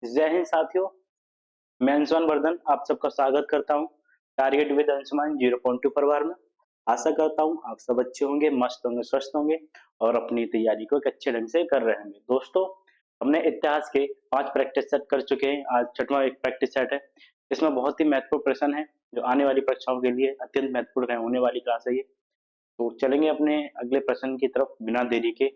जय हिंद साथियों, मैं अंशुमान वर्धन आप सबका स्वागत करता हूं टारगेट विद अंशुमान 0.2 परिवार में। आशा करता हूं आप सब अच्छे होंगे, मस्त होंगे, स्वस्थ होंगे और अपनी तैयारी को एक अच्छे ढंग से कर रहे होंगे। दोस्तों, हमने इतिहास के 5 प्रैक्टिस सेट कर चुके हैं। आज 6वां एक प्रैक्टिस सेट है। इसमें बहुत ही महत्वपूर्ण प्रश्न है जो आने वाली परीक्षाओं के लिए अत्यंत महत्वपूर्ण होने वाली क्लास है ये। तो चलेंगे अपने अगले प्रश्न की तरफ बिना देरी के।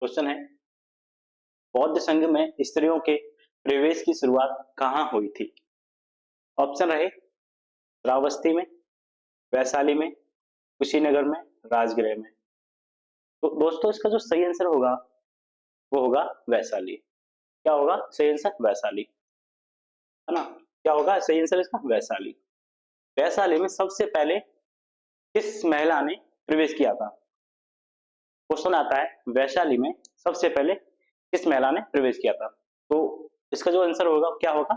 क्वेश्चन है, बौद्ध संघ में स्त्रियों के प्रवेश की शुरुआत कहाँ हुई थी? ऑप्शन रहे श्रावस्ती में, वैशाली में, कुशीनगर में, राजगृह में। तो दोस्तों, इसका जो सही आंसर होगा वो होगा वैशाली। क्या होगा सही आंसर? वैशाली, है ना। क्या होगा सही आंसर इसका? वैशाली। वैशाली में सबसे पहले किस महिला ने प्रवेश किया था? क्वेश्चन आता है, वैशाली में सबसे पहले किस महिला ने प्रवेश किया था? तो इसका जो आंसर होगा क्या होगा?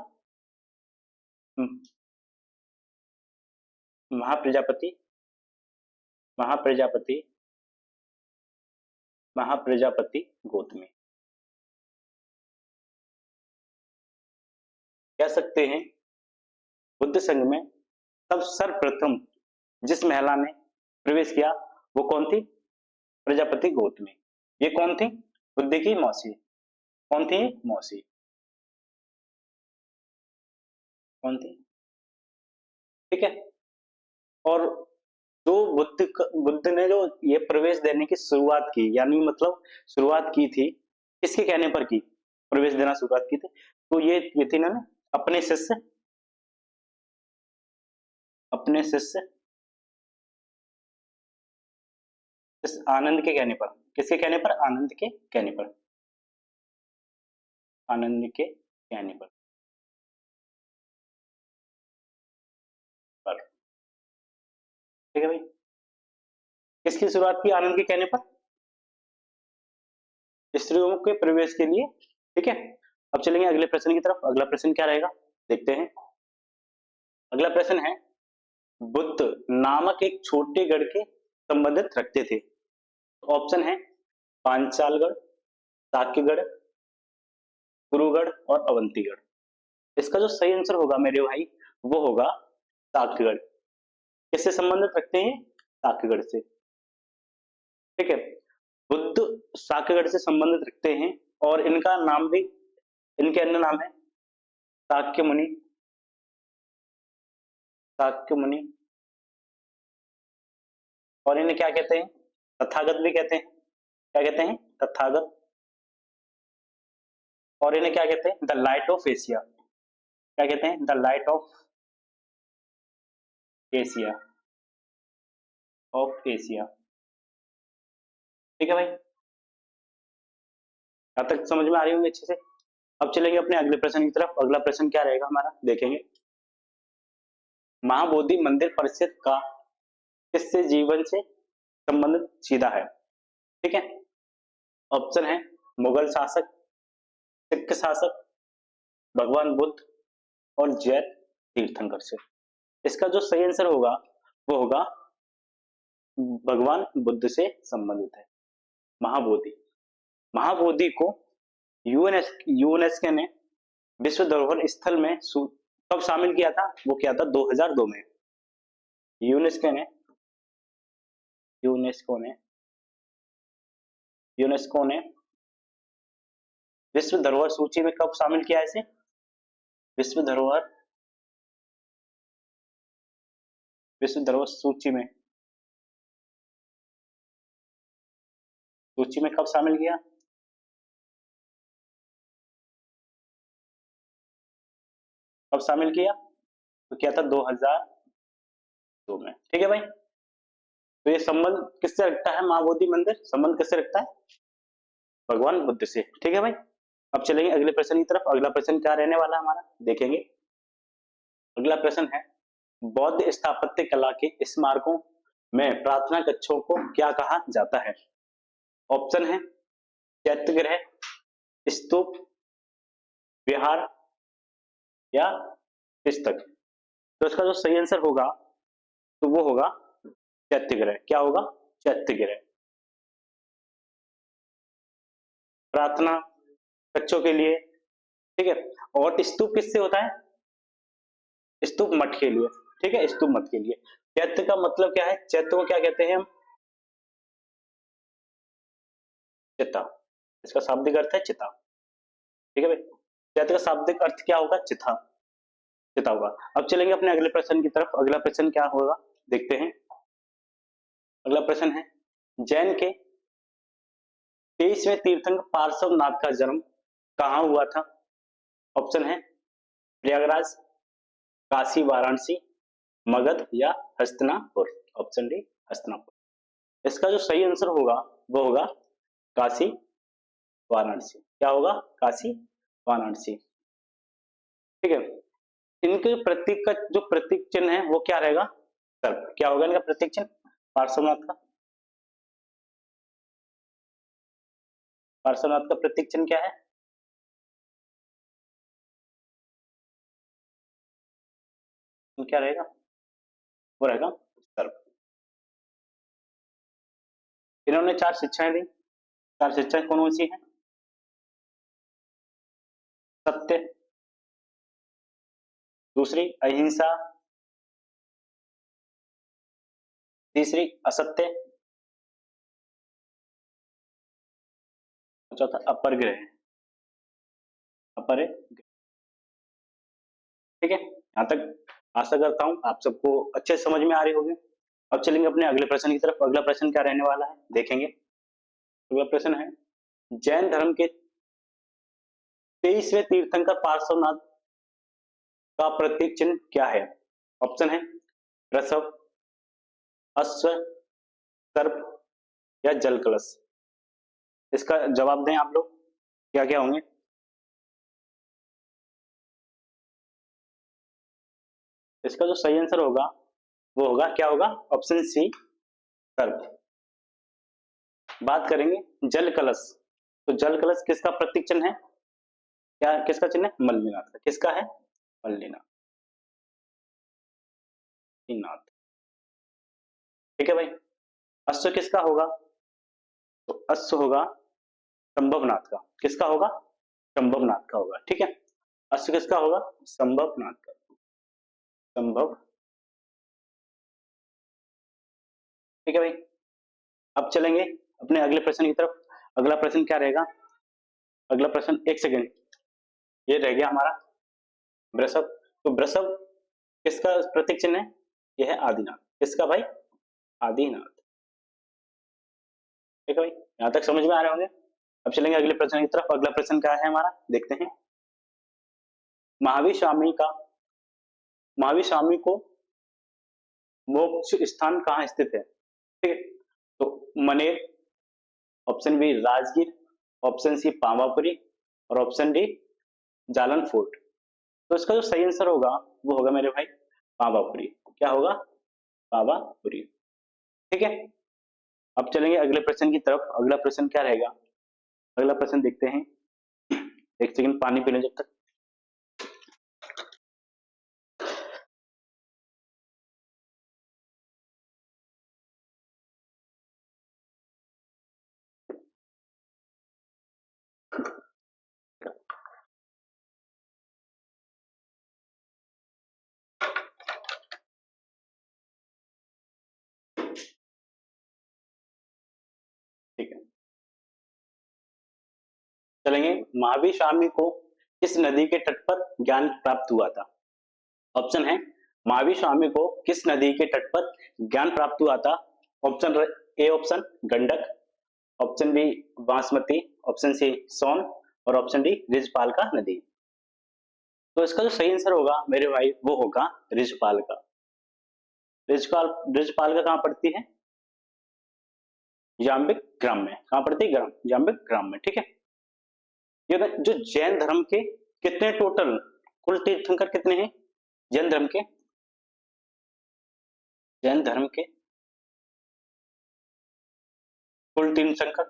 महाप्रजापति, महाप्रजापति, महाप्रजापति गौतमी। कह सकते हैं बुद्ध संघ में तब सर्वप्रथम जिस महिला ने प्रवेश किया वो कौन थी? प्रजापति गौतमी। ये कौन थी? बुद्ध की मौसी। कौन थी? मौसी। कौन थी? ठीक है। और जो बुद्ध ने जो ये प्रवेश देने की शुरुआत की, यानी मतलब शुरुआत की थी, किसके कहने पर की? प्रवेश देना शुरुआत की थी तो ये थी ना अपने शिष्य, अपने शिष्य इस आनंद के कहने पर। किसके कहने पर? आनंद के कहने पर। आनंद के कहने पर। ठीक है भाई। किसकी शुरुआत की? आनंद के कहने पर स्त्रियों के प्रवेश के लिए। ठीक है। अब चलेंगे अगले प्रश्न की तरफ। अगला प्रश्न क्या रहेगा देखते हैं। अगला प्रश्न है, बुद्ध नामक एक छोटे गढ़ के संबंधित रखते थे। ऑप्शन है पांचालगढ़, साक्यगढ़, कुरुगढ़ और अवंतीगढ़। इसका जो सही आंसर होगा मेरे भाई वो होगा साक्यगढ़। किससे संबंधित रखते हैं? साक्यगढ़ से। ठीक है। बुद्ध साक्यगढ़ से संबंधित रखते हैं और इनका नाम भी, इनके अन्य नाम है साक्य मुनि, साक्य मुनि, और इन्हें क्या कहते हैं? तथागत भी कहते हैं। क्या कहते हैं? तथागत। और इन्हें क्या कहते हैं? The light of Asia. क्या कहते हैं? The light of Asia, of Asia. ठीक है भाई, यहां तक समझ में आ रही होंगी अच्छे से। अब चलेंगे अपने अगले प्रश्न की तरफ। अगला प्रश्न क्या रहेगा हमारा देखेंगे। महाबोधि मंदिर परिषद का किससे जीवन से संबंधित सीधा है? ठीक है। ऑप्शन है मुगल शासक, सिख शासक, भगवान बुद्ध और जैन तीर्थंकर से। इसका जो सही आंसर होगा वो होगा भगवान बुद्ध से संबंधित है। महाबोधि, महाबोधि को यूनेस्को ने विश्व धरोहर स्थल में कब शामिल किया था? वो किया था 2002 में। यूनेस्को ने यूनेस्को ने यूनेस्को ने विश्व धरोहर सूची में कब शामिल किया इसे? विश्व धरोहर सूची में कब शामिल किया? कब शामिल किया? तो किया था 2002 में। ठीक है भाई। तो ये संबंध किससे रखता है? महाबोधि मंदिर संबंध किससे रखता है? भगवान बुद्ध से। ठीक है भाई। अब चलेंगे अगले प्रश्न की तरफ। अगला प्रश्न क्या रहने वाला है हमारा देखेंगे। अगला प्रश्न है, बौद्ध स्थापत्य कला के स्मारकों में प्रार्थना कक्षों को क्या कहा जाता है? ऑप्शन है चैत्यगृह, स्तूप, विहार या पुस्तक। तो इसका जो सही आंसर होगा तो वो होगा चैत्यगृह। क्या होगा? चैत्यगृह। प्रार्थना बच्चों के लिए, ठीक है। और स्तूप किससे होता है? स्तूप मठ के लिए, ठीक है, स्तूप मठ के लिए। चैत्य का मतलब क्या है? चैत्य को क्या कहते हैं हम? चिता। इसका शाब्दिक अर्थ है चिता, ठीक है भाई। चैत्य का शाब्दिक अर्थ क्या होगा? चिता, चिता होगा। अब चलेंगे अपने अगले प्रश्न की तरफ। अगला प्रश्न क्या होगा देखते हैं। अगला प्रश्न है, जैन के 23वें तीर्थंकर पार्श्वनाथ का जन्म कहाँ हुआ था? ऑप्शन है प्रयागराज, काशी वाराणसी, मगध या हस्तिनापुर। Option D Hastinapur. इसका जो सही आंसर होगा वो होगा काशी वाराणसी। क्या होगा? काशी वाराणसी, ठीक है। इनके प्रतीक का जो प्रतीक चिन्ह है वो क्या रहेगा? सर्प। क्या होगा इनका प्रतीक चिन्ह पार्श्वनाथ का? पार्श्वनाथ का प्रतीक चिन्ह क्या है? तो क्या रहेगा? वो रहेगा सर्प। इन्होंने 4 शिक्षाएं दी। 4 शिक्षाएं कौन कौन सी हैं? सत्य, दूसरी अहिंसा, तीसरी असत्य, चौथा अपरग्रह। अपरग्रह, ठीक है। यहां तक आशा करता हूं आप सबको अच्छे से समझ में आ रही होगी। अब चलेंगे अपने अगले प्रश्न की तरफ। अगला प्रश्न क्या रहने वाला है देखेंगे। अगला प्रश्न है, जैन धर्म के 23वें तीर्थंकर पार्श्वनाथ का प्रतीक चिन्ह क्या है? ऑप्शन है वृषभ, अश्व, सर्प या जल कलश। इसका जवाब दें आप लोग, क्या क्या होंगे? इसका जो सही आंसर होगा वो होगा, क्या होगा? ऑप्शन सी सर्प। बात करेंगे जल कलश। तो जल कलश किसका प्रतीक चिन्ह है? क्या किसका चिन्ह है? मल्लीनाथ का। किसका है? मल्लीनाथ, नाथ, ठीक है भाई। अश्व किसका होगा? तो अश्व होगा संभवनाथ का। किसका होगा? संभवनाथ का होगा, ठीक है। अश्व किसका होगा? संभवनाथ का। संभव, ठीक है भाई। अब चलेंगे अपने अगले प्रश्न की तरफ। अगला प्रश्न क्या रहेगा? अगला प्रश्न, एक सेकेंड, ये रह गया हमारा वृषभ। तो वृषभ किसका प्रतीक चिन्ह है? यह है आदिनाथ। किसका भाई? आदिनाथ, ठीक है भाई। यहां तक समझ में आ रहे होंगे। अब चलेंगे अगले प्रश्न की तरफ। अगला प्रश्न क्या है हमारा देखते हैं। महावीर स्वामी का, महावीर स्वामी को मोक्ष स्थान कहाँ स्थित है? ठीक है। तो Maner, option B Rajgir, option C Pawapuri और ऑप्शन डी जालन फोर्ट। तो इसका जो सही आंसर होगा वो होगा मेरे भाई पावापुरी। क्या होगा? पावापुरी, ठीक है। अब चलेंगे अगले प्रश्न की तरफ। अगला प्रश्न क्या रहेगा? अगला प्रश्न देखते हैं। एक सेकंड पानी पी लें जब तक। ठीक है, चलेंगे। महावीर स्वामी को किस नदी के तट पर ज्ञान प्राप्त हुआ था? ऑप्शन है महावीर स्वामी को किस नदी के तट पर ज्ञान प्राप्त हुआ था? Option A option Gandak, option B Basmati, option C Son और ऑप्शन डी रिजपाल का नदी। तो इसका जो सही आंसर होगा मेरे भाई वो होगा रिजपाल का। रिजपाल, रिजपाल का कहां पड़ती है? जाम्बिक ग्राम में। कहां पड़ती है? ग्राम, जाम्बिक ग्राम में, ठीक है। ये जो जैन धर्म के कितने टोटल कुल तीर्थंकर कितने हैं जैन धर्म के? जैन धर्म के कुल तीर्थंकर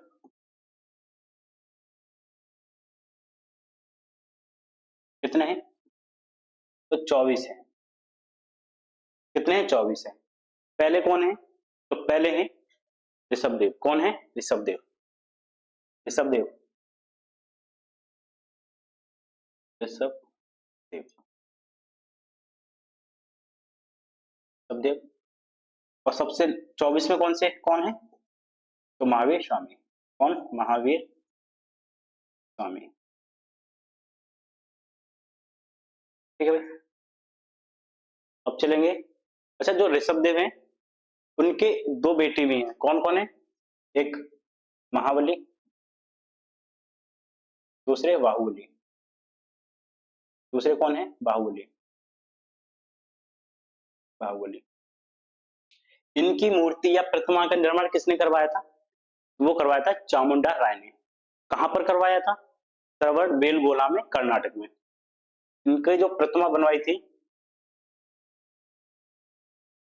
कितने हैं? तो 24 है। कितने हैं? 24 है। पहले कौन है? तो पहले हैं ऋषभदेव। कौन है? ऋषभदेव। ऋषभदेव, ऋषभदेव, ऋषभदेव। और सबसे 24 में कौन है? तो महावीर स्वामी। कौन? महावीर स्वामी। ठीक है भाई। अब चलेंगे, अच्छा जो ऋषभदेव हैं उनके दो बेटी भी हैं, कौन कौन है? एक महाबली, दूसरे बाहुबली। दूसरे कौन है? बाहुबली। बाहुबली। इनकी मूर्ति या प्रतिमा का निर्माण किसने करवाया था? वो करवाया था चामुंडा राय ने। कहां पर करवाया था? श्रवण बेलगोला में, कर्नाटक में। इनकी जो प्रतिमा बनवाई थी,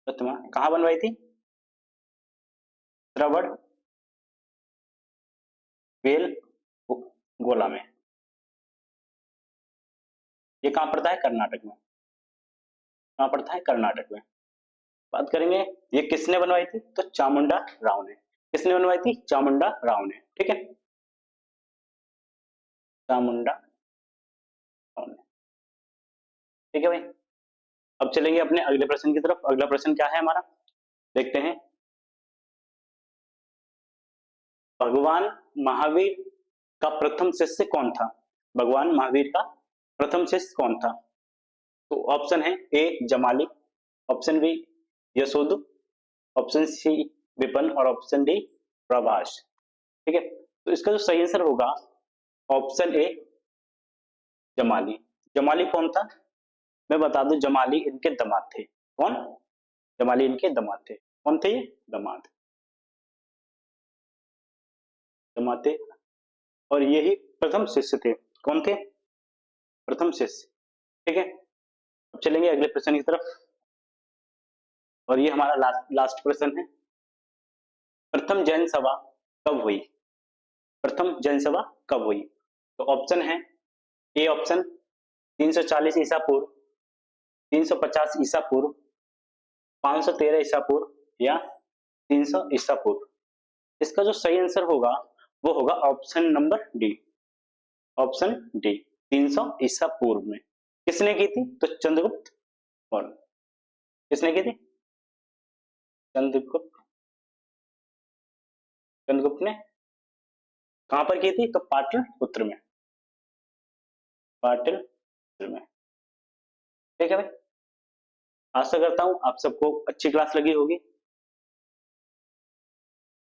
प्रतिमा कहां बनवाई थी? श्रवण बेलगोला में। ये कहां पड़ता है? कर्नाटक में। कहां पड़ता है? कर्नाटक में। बात करेंगे ये किसने बनवाई थी, तो चामुंडा राव ने। किसने बनवाई थी? चामुंडा राव ने। ठीक है, चामुंडा राव ने। ठीक है भाई। अब चलेंगे अपने अगले प्रश्न की तरफ। अगला प्रश्न क्या है हमारा, देखते हैं। भगवान महावीर का प्रथम शिष्य कौन था? भगवान महावीर का प्रथम शिष्य कौन था? तो ऑप्शन है A Jamali, option B Yashod, option C Vipin और ऑप्शन डी प्रभास। ठीक है, तो इसका जो सही आंसर होगा ऑप्शन ए जमाली। जमाली कौन था? मैं बता दूं, जमाली इनके दामाद थे। कौन? जमाली इनके दामाद थे। कौन थे ये? दामाद, दामाद थे। और यही प्रथम शिष्य थे। कौन थे? प्रथम शिष्य। ठीक है, अब चलेंगे अगले प्रश्न की तरफ, और ये हमारा लास्ट प्रश्न है। प्रथम जैन सभा कब हुई? प्रथम जैन सभा कब हुई? तो ऑप्शन है ए ऑप्शन 340 ईसा पूर्व, 350 ईसा पूर्व, 513 ईसा पूर्व या 300 ईसा पूर्व। इसका जो सही आंसर होगा वो होगा option number D. Option D, 300 ईसा पूर्व में। किसने की थी? तो चंद्रगुप्त मौर्य। किसने की थी? चंद्रगुप्त। चंद्रगुप्त ने कहां पर की थी? तो पाटलिपुत्र में। पाटलिपुत्र में। ठीक है भाई, आशा करता हूं आप सबको अच्छी क्लास लगी होगी।